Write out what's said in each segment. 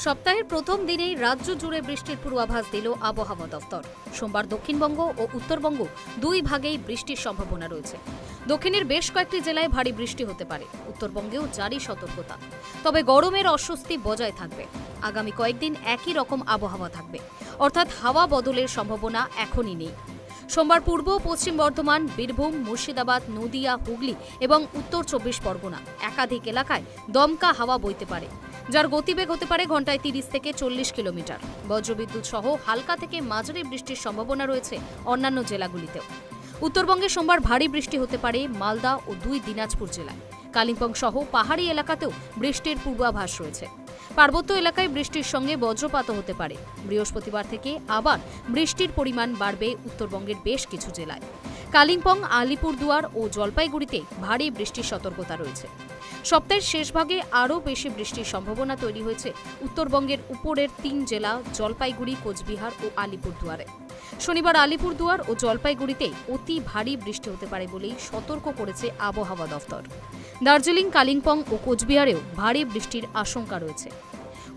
সপ্তাহের প্রথম দিনেই রাজ্য জুড়ে বৃষ্টির পূর্বাভাস দিল আবহাওয়া দফতর। সোমবার দক্ষিণবঙ্গ ও উত্তরবঙ্গ দুই ভাগেই বৃষ্টির সম্ভাবনা রয়েছে। দক্ষিণের বেশ কয়েকটি জেলায় ভারী বৃষ্টি হতে পারে, উত্তরবঙ্গেও জারি সতর্কতা। তবে গরমের অস্বস্তি বজায় থাকবে। আগামী কয়েকদিন একই রকম আবহাওয়া থাকবে, অর্থাৎ হাওয়া বদলের সম্ভাবনা এখনই নেই। সোমবার পূর্ব পশ্চিম বর্ধমান, বীরভূম, মুর্শিদাবাদ, নদিয়া, হুগলি এবং উত্তর 24 পরগনা একাধিক এলাকায় দমকা হাওয়া বইতে পারে, যার গতিবেগ হতে পারে ঘন্টায় 30 থেকে 40 কিলোমিটার। বজ্রবিদ্যুৎ সহ হালকা থেকে মাঝারি বৃষ্টির সম্ভাবনা রয়েছে অন্যান্য জেলাগুলিতেও। উত্তরবঙ্গে সোমবার ভারী বৃষ্টি হতে পারে মালদা ও 2 দিনাজপুর জেলায়। কালিম্পং সহ পাহাড়ি এলাকাতেও বৃষ্টির পূর্বাভাস রয়েছে। পার্বত্য এলাকায় বৃষ্টির সঙ্গে বজ্রপাতও হতে পারে। বৃহস্পতিবার থেকে আবার বৃষ্টির পরিমাণ বাড়বে উত্তরবঙ্গের বেশ কিছু জেলায়। কালিম্পং, আলিপুরদুয়ার ও জলপাইগুড়িতে ভারী বৃষ্টির সতর্কতা রয়েছে। সপ্তাহের শেষ ভাগে আরও বেশি বৃষ্টির সম্ভাবনা তৈরি হয়েছে উত্তরবঙ্গের উপরের 3 জেলা জলপাইগুড়ি, কোচবিহার ও আলিপুরদুয়ারে। শনিবার আলিপুরদুয়ার ও জলপাইগুড়িতে অতি ভারী বৃষ্টি হতে পারে বলেই সতর্ক করেছে আবহাওয়া দফতর। দার্জিলিং, কালিম্পং ও কোচবিহারেও ভারী বৃষ্টির আশঙ্কা রয়েছে।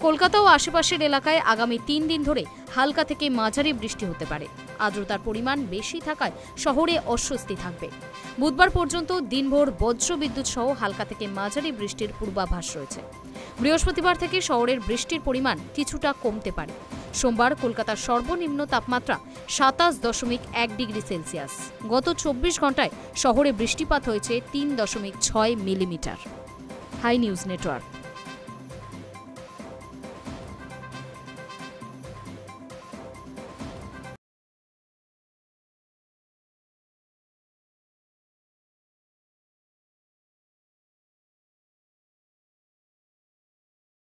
কলকাতা ও আশেপাশের এলাকায় আগামী 3 দিন ধরে হালকা থেকে মাঝারি বৃষ্টি হতে পারে। আর্দ্রতার পরিমাণ বেশি থাকায় শহরে অস্বস্তি থাকবে। বুধবার পর্যন্ত দিনভর বজ্রবিদ্যুৎ সহ হালকা থেকে মাঝারি বৃষ্টির পূর্বাভাস রয়েছে। বৃহস্পতিবার থেকে শহরের বৃষ্টির পরিমাণ কিছুটা কমতে পারে। সোমবার কলকাতার সর্বনিম্ন তাপমাত্রা 27.1 ডিগ্রি সেলসিয়াস। গত 24 ঘন্টায় শহরে বৃষ্টিপাত হয়েছে 3.6 মিলিমিটার। High news network.